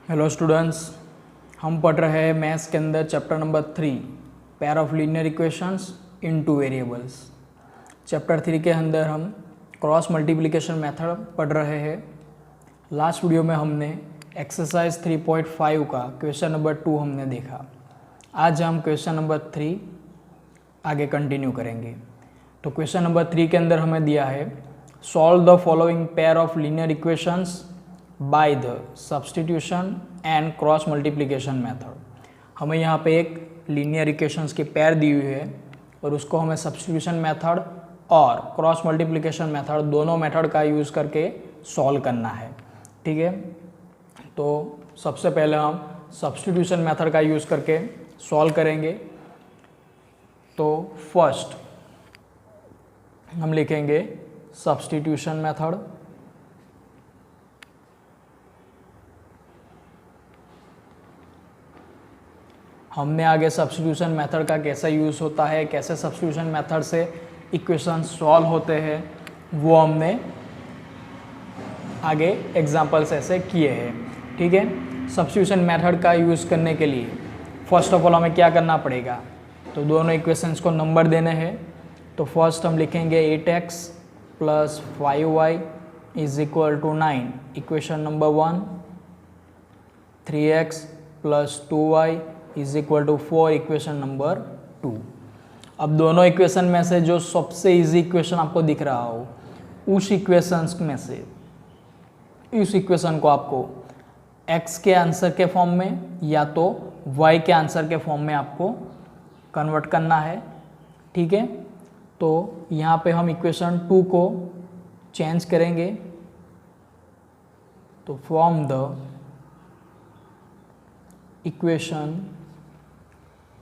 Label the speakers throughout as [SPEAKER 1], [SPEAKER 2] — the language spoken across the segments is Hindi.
[SPEAKER 1] हेलो स्टूडेंट्स, हम पढ़ रहे हैं मैथ्स के अंदर chapter number 3 pair of linear equations in two variables. Chapter 3 के अंदर हम क्रॉस मल्टीप्लिकेशन मेथड पढ़ रहे हैं। लास्ट वीडियो में हमने एक्सरसाइज 3.5 का क्वेश्चन नंबर 2 हमने देखा। आज हम क्वेश्चन नंबर 3 आगे कंटिन्यू करेंगे। तो क्वेश्चन नंबर 3 के अंदर हमें दिया है solve the following pair of linear equations by the substitution and cross multiplication method. हमें यहाँ पे एक लीनियर इक्वेशंस की पेयर दी हुई है और उसको हमें सब्स्टिट्यूशन मेथड और क्रॉस मल्टीप्लिकेशन मेथड दोनों मेथड का यूज़ करके सॉल्व करना है। ठीक है, तो सबसे पहले हम सब्स्टिट्यूशन मेथड का यूज़ करके सॉल्व करेंगे। तो फर्स्ट हम लिखेंगे सब्स्टिट्यूशन मेथड। हमने आगे सब्स्टिट्यूशन मेथड का कैसा यूज़ होता है, कैसे सब्स्टिट्यूशन मेथड से इक्वेशन सॉल्व होते हैं, वो हमने आगे एग्जांपल्स ऐसे किए हैं। ठीक है, सब्स्टिट्यूशन मेथड का यूज़ करने के लिए फर्स्ट ऑफ ऑल हमें क्या करना पड़ेगा, तो दोनों इक्वेशंस को नंबर देने हैं। तो फर्स्ट हम लिखेंगे 8x + 5y = 9, equation number 1। 3x + 2y = 4, equation number 2। अब दोनों इक्वेशन में से जो सबसे इजी इक्वेशन आपको दिख रहा हो, उस इक्वेशंस में से इस इक्वेशन को आपको x के आंसर के फॉर्म में या तो y के आंसर के फॉर्म में आपको कन्वर्ट करना है। ठीक है, तो यहाँ पे हम इक्वेशन 2 को चेंज करेंगे। तो फ्रॉम द इक्वेशन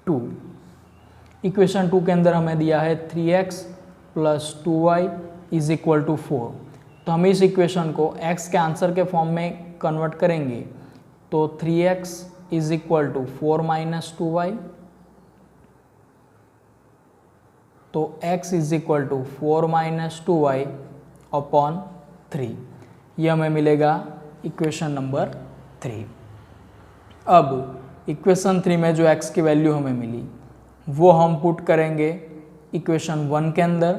[SPEAKER 1] 2, इक्वेशन 2 के अंदर हमें दिया है 3x + 2y = 4। तो हम इस इक्वेशन को x के आंसर के फॉर्म में कन्वर्ट करेंगे। तो 3x = 4 - 2y, तो x = 4 - 2y अपॉन 3, ये हमें मिलेगा इक्वेशन नंबर 3। अब इक्वेशन 3 में जो x की वैल्यू हमें मिली वो हम पुट करेंगे इक्वेशन 1 के अंदर।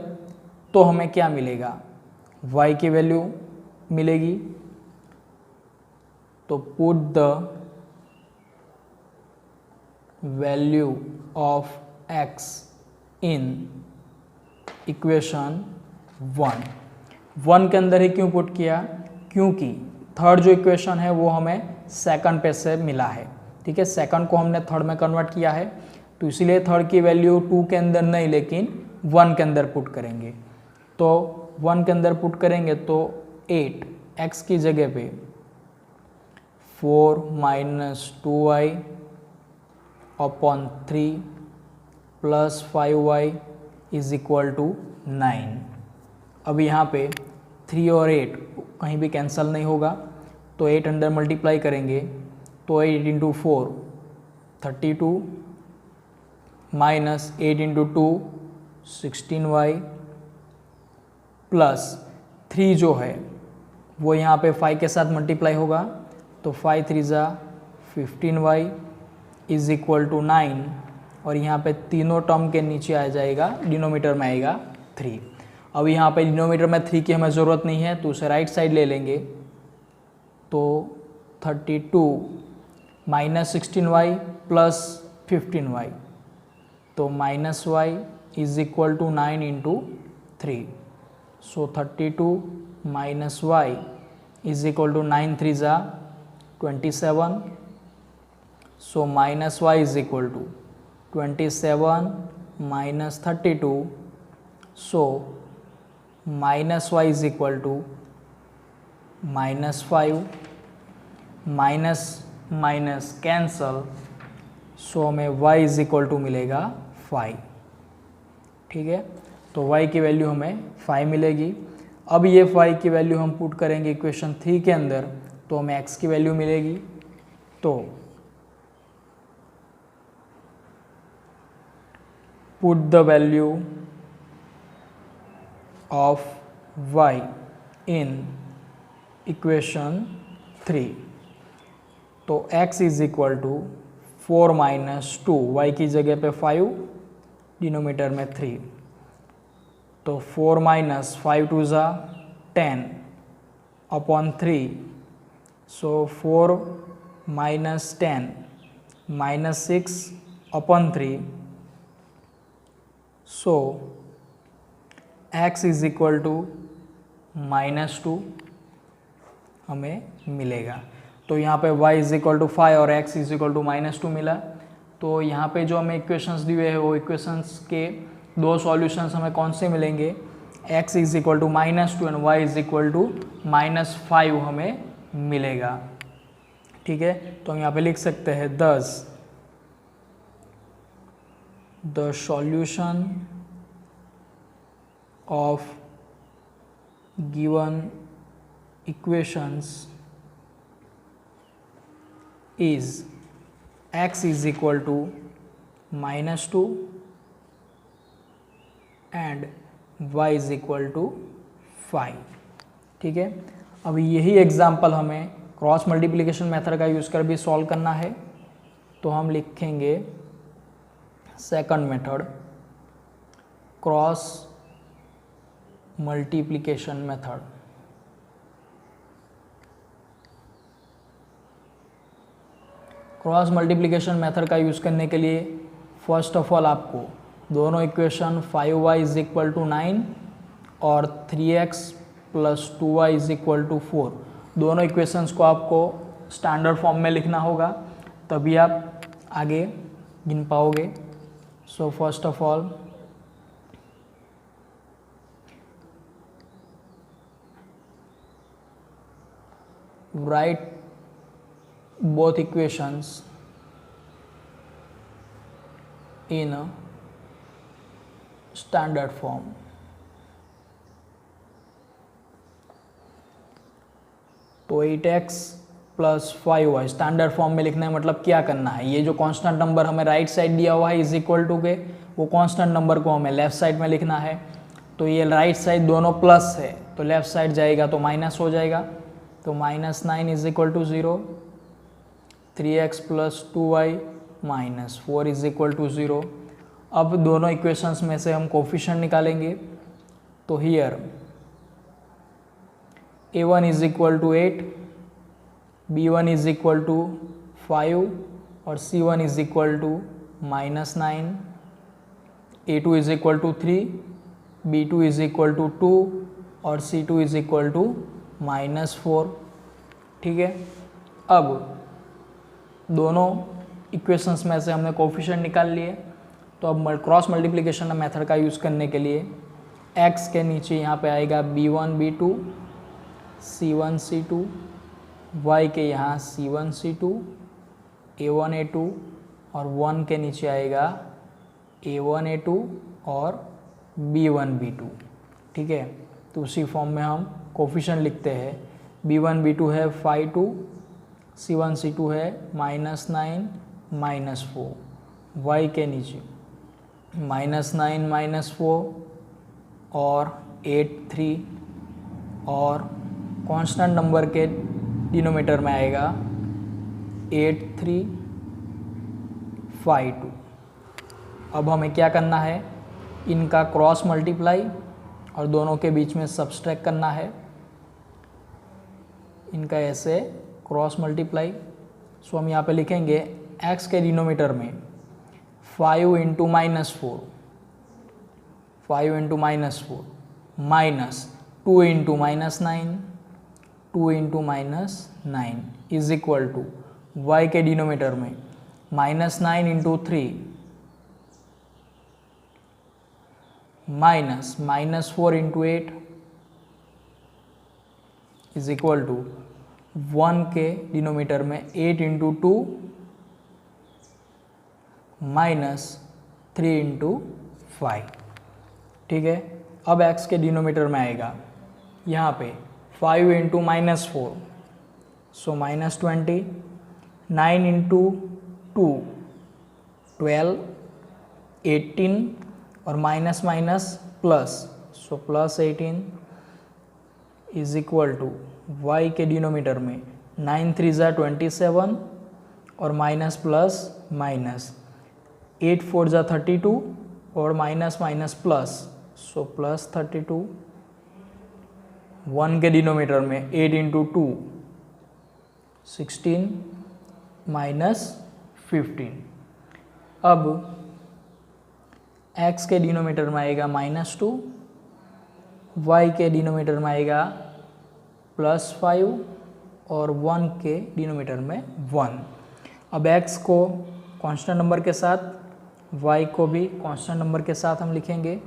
[SPEAKER 1] तो हमें क्या मिलेगा, y की वैल्यू मिलेगी। तो put the value of x in equation 1 के अंदर ही क्यों पुट किया, क्योंकि थर्ड जो इक्वेशन है वो हमें सेकंड पे से मिला है। ठीक है, सेकंड को हमने थर्ड में कन्वर्ट किया है, तो इसीलिए थर्ड की वैल्यू 2 के अंदर नहीं लेकिन 1 के अंदर पुट करेंगे। तो 1 के अंदर पुट करेंगे तो 8x की जगह पे 4 - 2y अपॉन 3 + 5y = 9। अब यहाँ पे 3 और 8 कहीं भी कैंसिल नहीं होगा, तो 8 अंदर मल्टीप्लाई करेंगे तो 8 × 4 32 -8 × 2 16y प्लस 3 जो है वो यहाँ पे 5 के साथ मल्टीप्लाई होगा। तो 5 × 3 = 15y = 9, और यहाँ पे तीनों टर्म के नीचे आ जाएगा, डिनोमीटर में आएगा 3। अब यहाँ पे डिनोमीटर में 3 की हमें ज़रूरत नहीं है, तो उसे राइट साइड ले लेंगे। तो 32 - 16y + 15y, तो -y = 9 × 3। सो 32 - y = 9 × 3 = 27। सो -y = 27 - 32, सो -y = -5, माइनस कैंसल, सो हमें y = मिलेगा 5। ठीक है, तो y की वैल्यू हमें 5 मिलेगी। अब ये 5 की वैल्यू हम पुट करेंगे इक्वेशन 3 के अंदर, तो हमें x की वैल्यू मिलेगी। तो put the value of y in equation 3। तो x is equal to 4 minus 2, y की जगह पे 5, डिनोमीटर में 3, तो 4 माइनस 5 टू ज़ा 10 upon 3, so 4 minus 10 minus 6 upon 3, so x is equal to -2 हमें मिलेगा। तो यहाँ पे y इज इक्वल टू 5 और x इज इक्वल टू -2 मिला। तो यहाँ पे जो हमें इक्वेशंस दिए हैं वो इक्वेशंस के दो सॉल्यूशंस हमें कौन से मिलेंगे, x is equal to -2 and y is equal to -5 हमें मिलेगा। ठीक है, तो हम यहाँ पे लिख सकते हैं thus the solution of given equations is x is equal to -2 and y is equal to 5। ठीक है, अब यही एग्जाम्पल हमें क्रॉस मल्टीप्लिकेशन मेथड का यूज़ कर भी सॉल्व करना है। तो हम लिखेंगे second method, cross multiplication method. Cross multiplication method का यूज़ करने के लिए फर्स्ट ऑफ ऑल आपको दोनों equation 5y is equal to 9 और 3x plus 2y is equal to 4, दोनों इक्वेशंस को आपको स्टैंडर्ड फॉर्म में लिखना होगा, तभी आप आगे गिन पाओगे। So first of all right both equations in a standard form। तो 8x plus 5y standard form में लिखना है, मतलब क्या करना है, ये जो कांस्टेंट नंबर हमें राइट साइड दिया हुआ है इज इक्वल टू के, वो कांस्टेंट नंबर को हमें लेफ्ट साइड में लिखना है। तो ये राइट साइड दोनों प्लस है तो लेफ्ट साइड जाएगा तो माइनस हो जाएगा, तो -9 is equal to 0, 3x plus 2y minus 4 is equal to 0। अब दोनों इक्वेशंस में से हम कोफिशिएंट निकालेंगे, तो here a1 is equal to 8, b1 is equal to 5 और c1 is equal to -9, a2 is equal to 3, b2 is equal to 2 और c2 इज इक्वल टू -4। ठीक है, अब दोनों इक्वेशंस में से हमने कोफिशिएंट निकाल लिए, तो अब क्रॉस मल्टीप्लिकेशन मेथड का यूज़ करने के लिए x के नीचे यहाँ पे आएगा b1 b2, c1 c2, y के यहाँ c1 c2, a1 a2 और 1 के नीचे आएगा a1 a2 और b1 b2। ठीक है, तो उसी फॉर्म में हम कोफिशिएंट लिखते हैं, b1 b2 है 5 2, c1 c2 है -9 -4, y के नीचे -9 -4 और 8 3 और कांस्टेंट नंबर के डिनोमिनेटर में आएगा 8 3 5 2। अब हमें क्या करना है, इनका क्रॉस मल्टीप्लाई और दोनों के बीच में सब्सट्रैक्ट करना है, इनका ऐसे क्रॉस मल्टीप्लाई। सो हम यहाँ पे लिखेंगे x के डिनोमीटर में 5 into -4, 5 into -4 minus 2 into -9, 2 into -9 is equal to y के डिनोमीटर में -9 into 3 minus -4 into 8 is equal to 1 के डिनोमीटर में 8 इंटू 2 माइनस 3 इंटू 5। ठीक है, अब x के डिनोमीटर में आएगा यहाँ पे 5 इंटू -4, सो -20, 9 इंटू 2 12, 18 और minus minus plus, so +18 is equal to y के डिनोमीटर में 9 3 ज़ा 27, और माइनस प्लस माइनस, 8 4 जा 32 और minus minus plus, so plus 32, 1 के डिनोमीटर में 8 इंटू 2 16 माइनस 15। अब x के डिनोमीटर में आएगा -2, y के डिनोमीटर में आएगा +5 और 1 के डिनोमीटर में 1। अब x को कांस्टेंट नंबर के साथ, y को भी कांस्टेंट नंबर के साथ हम लिखेंगे।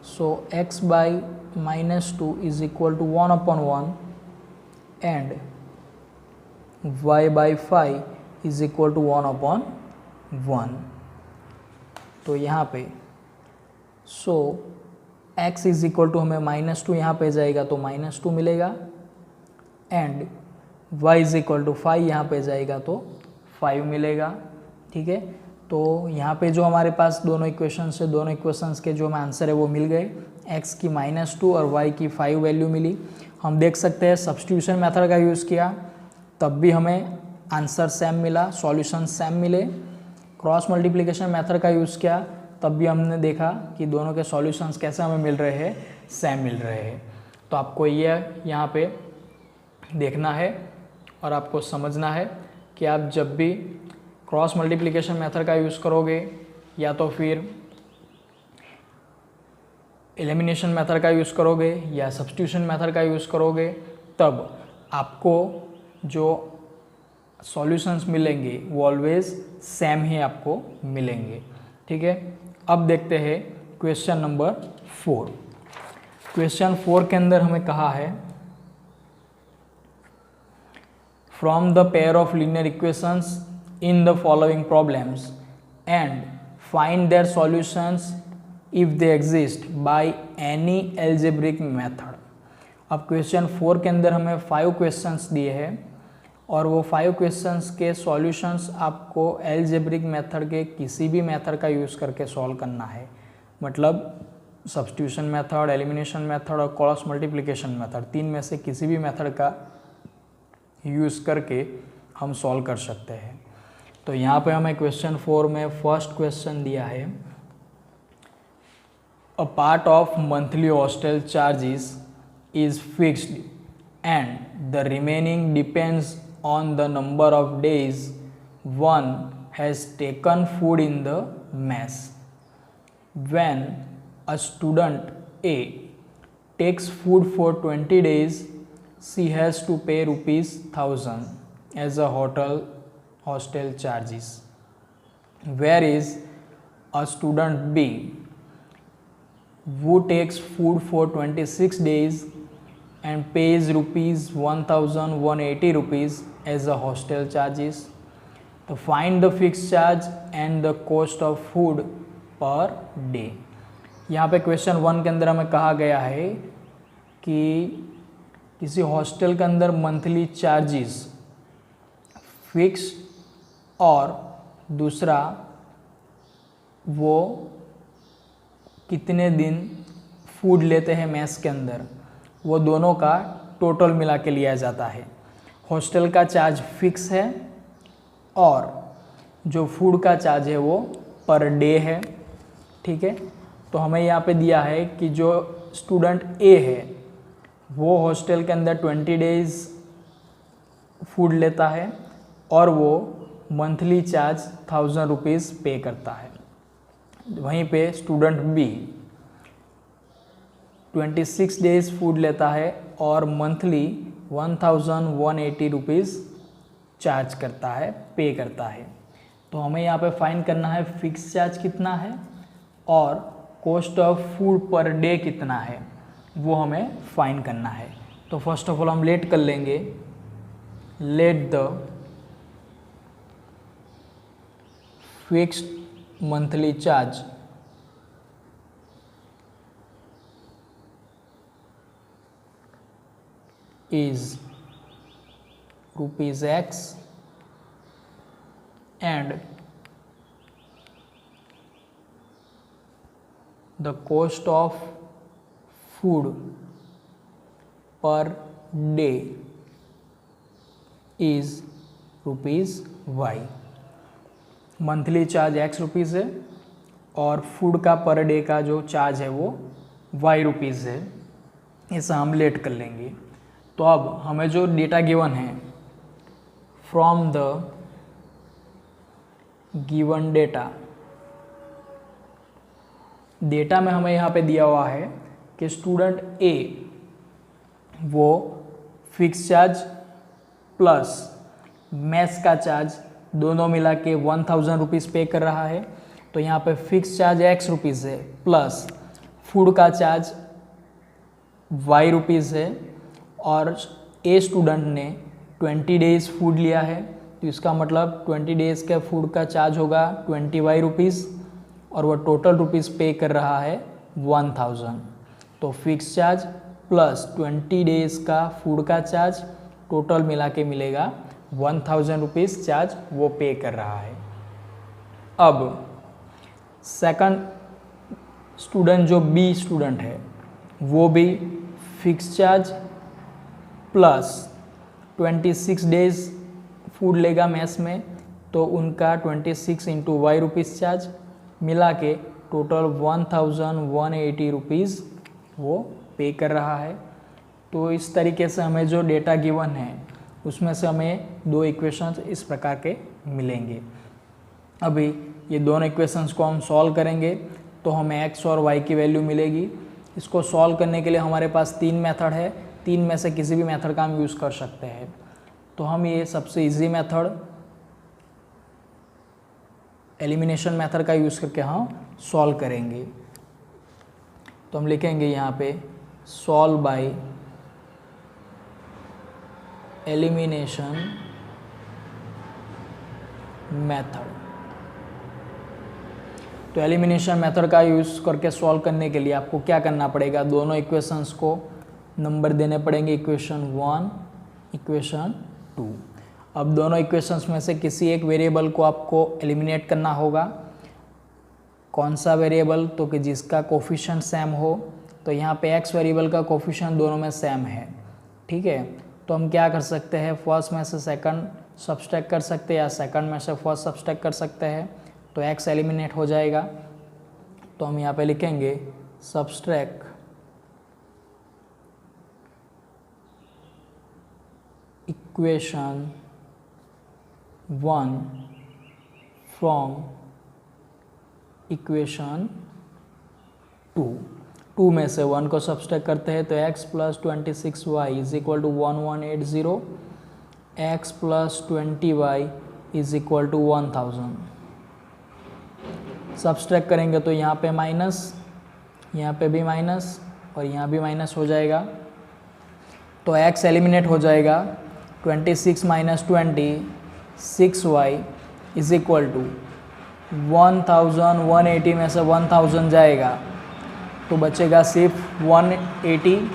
[SPEAKER 1] So x by -2 is equal to 1/1 and y by 5 is equal to 1/1। तो यहाँ पे x इज इक्वल टू हमें -2 यहाँ पे जाएगा तो -2 मिलेगा and y is equal to 5 यहाँ पे जाएगा तो 5 मिलेगा। ठीक है, तो यहाँ पे जो हमारे पास दोनों इक्वेशंस है, दोनों इक्वेशंस के जो हमें आंसर है वो मिल गए। x की -2 और y की 5 वैल्यू मिली। हम देख सकते हैं सब्स्टिट्यूशन मेथड का यूज़ किया तब भी हमें आंसर सेम मिला, सॉल्यूशन सेम मिले। क्रॉस मल्टीप्लिकेशन मेथड का यूज़ किया तब भी हमने देखा कि दोनों के सॉल्यूशंस कैसे हमें मिल रहे हैं, सेम मिल रहे हैं। तो आपको ये यहाँ पे देखना है और आपको समझना है कि आप जब भी क्रॉस मल्टीप्लिकेशन मेथड का यूज़ करोगे या तो फिर एलिमिनेशन मेथड का यूज़ करोगे या सब्स्टिट्यूशन मेथड का यूज़ करोगे, तब आपको जो सॉल्यूशंस मिलेंगे वो ऑलवेज सेम ही आपको मिलेंगे। ठीक है, अब देखते हैं क्वेश्चन नंबर 4। क्वेश्चन 4 के अंदर हमें कहा है from the pair of linear equations in the following problems and find their solutions if they exist by any algebraic method। अब क्वेश्चन 4 के अंदर हमें 5 क्वेश्चंस दिए हैं और वो 5 क्वेश्चंस के सॉल्यूशंस आपको अलजेब्रिक मेथड के किसी भी मेथड का यूज़ करके सॉल्व करना है। मतलब सब्स्टिट्यूशन मेथड, एलिमिनेशन मेथड और क्रॉस मल्टीप्लिकेशन मेथड, तीन में से किसी भी मेथड का यूज़ करके हम सॉल्व कर सकते हैं। तो यहाँ पे हमें क्वेश्चन 4 में फर्स्ट क्वेश्चन दिया है, a part of monthly hostel charges is fixed and the remaining depends on the number of days one has taken food in the mess. When a student A takes food for 20 days, she has to pay ₹1000 as a hostel charges, whereas a student B who takes food for 26 days and pays ₹1,180 as a hostel charges. To find the fixed charge and the cost of food per day। यहाँ पे क्वेश्चन 1 के अंदर हमें कहा गया है कि किसी हॉस्टल के अंदर मंथली चार्जेस फिक्स और दूसरा वो कितने दिन फूड लेते हैं मेस के अंदर, वो दोनों का टोटल मिला के लिया जाता है। हॉस्टल का चार्ज फिक्स है और जो फूड का चार्ज है वो पर डे है। ठीक है, तो हमें यहाँ पे दिया है कि जो स्टूडेंट ए है वो हॉस्टल के अंदर 20 days फूड लेता है और वो मंथली चार्ज ₹1000 पे करता है। वहीं पे स्टूडेंट बी 26 days फूड लेता है और मंथली ₹1180 चार्ज करता है, पे करता है। तो हमें यहाँ पे फाइंड करना है फिक्स चार्ज कितना है और cost of food per day कितना है, वो हमें फाइंड करना है। तो फर्स्ट ऑफ ऑल हम लेट कर लेंगे, let the fixed monthly charge is ₹X and the cost of food per day is rupees y. Monthly charge x rupees है और फूड का पर डे का जो चार्ज है वो वाई रुपीज़ है। इसे हम लेट कर लेंगे। तो अब हमें जो डेटा गिवन है, फ्रॉम द गिवन डेटा में हमें यहाँ पे दिया हुआ है कि स्टूडेंट ए वो फिक्स चार्ज प्लस मेस का चार्ज दोनों मिला के 1000 रुपीज़ पे कर रहा है। तो यहाँ पे फिक्स चार्ज एक्स रुपीज़ है प्लस फूड का चार्ज वाई रुपीज़ है और ए स्टूडेंट ने 20 डेज़ फूड लिया है, तो इसका मतलब 20 डेज़ के फूड का चार्ज होगा 20 वाई रुपीज़ और वह टोटल रुपीज़ पे कर रहा है 1000। तो फिक्स चार्ज प्लस 20 डेज़ का फूड का चार्ज टोटल मिला के मिलेगा 1000 रुपीज़ चार्ज वो पे कर रहा है। अब सेकंड स्टूडेंट जो बी स्टूडेंट है वो भी fix charge plus 26 days food लेगा मेस में, तो उनका 26 इंटू वाई रुपीज़ चार्ज मिला के टोटल 1180 रुपीज़ वो पे कर रहा है। तो इस तरीके से हमें जो डेटा गिवन है उसमें से हमें दो इक्वेशंस इस प्रकार के मिलेंगे। अभी ये दोनों इक्वेशंस को हम सॉल्व करेंगे तो हमें x और y की वैल्यू मिलेगी। इसको सॉल्व करने के लिए हमारे पास 3 मेथड है, 3 में से किसी भी मेथड का हम यूज़ कर सकते हैं। तो हम ये सबसे इजी मेथड एलिमिनेशन मेथड का यूज़ करके हम सॉल्व करेंगे। तो हम लिखेंगे यहाँ पे सॉल्व बाय एलिमिनेशन मेथड। तो एलिमिनेशन मेथड का यूज़ करके सॉल्व करने के लिए आपको क्या करना पड़ेगा, दोनों इक्वेशंस को नंबर देने पड़ेंगे, इक्वेशन 1 इक्वेशन 2। अब दोनों इक्वेशंस में से किसी एक वेरिएबल को आपको एलिमिनेट करना होगा। कौन सा वेरिएबल, तो कि जिसका कोफिशिएंट सेम हो। तो यहाँ पे x वेरिएबल का कोफिशिएंट दोनों में सेम है, ठीक है। तो हम क्या कर सकते हैं, फर्स्ट में से सेकंड सब्सट्रैक्ट कर सकते हैं या सेकंड में से फर्स्ट सब्सट्रैक्ट कर सकते हैं, तो x एलिमिनेट हो जाएगा। तो हम यहाँ पे लिखेंगे सब्सट्रैक्ट इक्वेशन 1 फ्रॉम इक्वेशन 2 में से 1 को सब्सट्रैक्ट करते हैं तो x plus 26y is equal to 1180, x plus 20y is equal to 1000। Subtract करेंगे तो यहाँ पे माइनस, यहाँ पे भी माइनस और यहाँ भी माइनस हो जाएगा। तो x एलिमिनेट हो जाएगा, 26 minus 20 6y is equal to 1180 में से 1000 जाएगा तो बचेगा सिर्फ 180।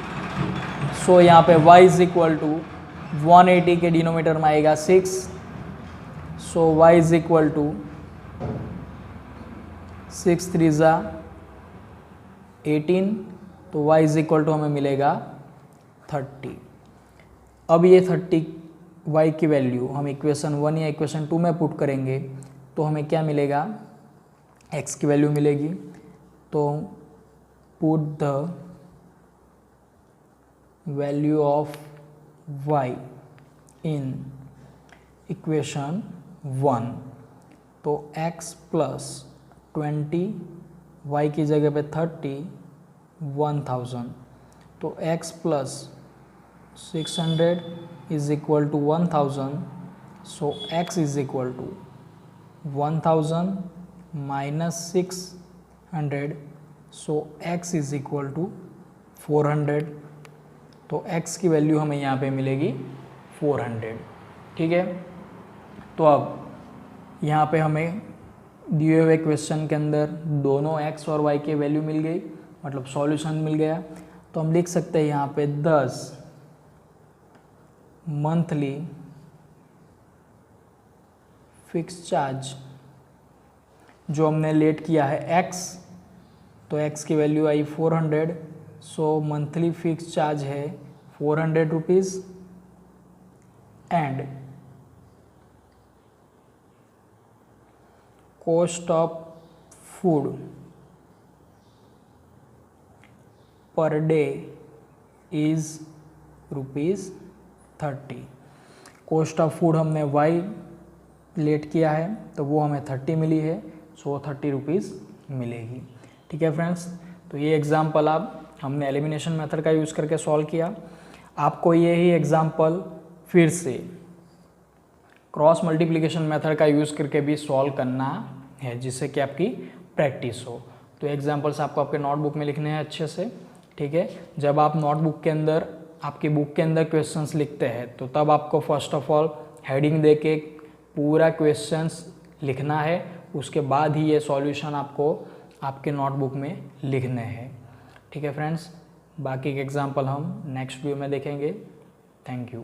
[SPEAKER 1] सो यहाँ पे y इज इक्वल टू 180 के डिनोमीटर में आएगा 6। सो y इज इक्वल टू 6 3 ज़ा 18, तो y इज इक्वल टू हमें मिलेगा 30। अब ये 30 y की वैल्यू हम इक्वेशन 1 या इक्वेशन 2 में पुट करेंगे तो हमें क्या मिलेगा, x की वैल्यू मिलेगी। तो put the value of y in equation 1, तो x प्लस 20 y की जगह पे 30 1000, तो x plus 600 is equal to 1000। So x is equal to 1000 minus 600, so x is equal to 400। तो x की वैल्यू हमें यहाँ पे मिलेगी 400, ठीक है। तो अब यहाँ पे हमें दिए हुए क्वेश्चन के अंदर दोनों x और y की वैल्यू मिल गई, मतलब सॉल्यूशन मिल गया। तो हम लिख सकते हैं यहाँ पे 10 मंथली फिक्स चार्ज जो हमने लेट किया है x, तो x की वैल्यू आई 400। सो मंथली फिक्स चार्ज है 400 rupees and cost of food per day is ₹30। Cost of food हमने वाई लेट किया है तो वो हमें 30 मिली है, सो 30 रुपीज़ मिलेगी। ठीक है फ्रेंड्स, तो ये एग्जाम्पल आप हमने एलिमिनेशन मेथड का यूज़ करके सॉल्व किया। आपको ये ही एग्जाम्पल फिर से क्रॉस मल्टीप्लिकेशन मेथड का यूज़ करके भी सॉल्व करना है, जिससे कि आपकी प्रैक्टिस हो। तो एग्जाम्पल्स आपको आपके नोटबुक में लिखने हैं अच्छे से। ठीक है, जब आप नोटबुक के अंदर आपकी बुक के अंदर क्वेश्चंस लिखते हैं तो तब आपको फर्स्ट ऑफ ऑल हेडिंग दे के पूरा क्वेश्चंस लिखना है, उसके बाद ही ये सॉल्यूशन आपको आपके नोटबुक में लिखने हैं। ठीक है फ्रेंड्स, बाकी के एग्जाम्पल हम नेक्स्ट वीडियो में देखेंगे। Thank you.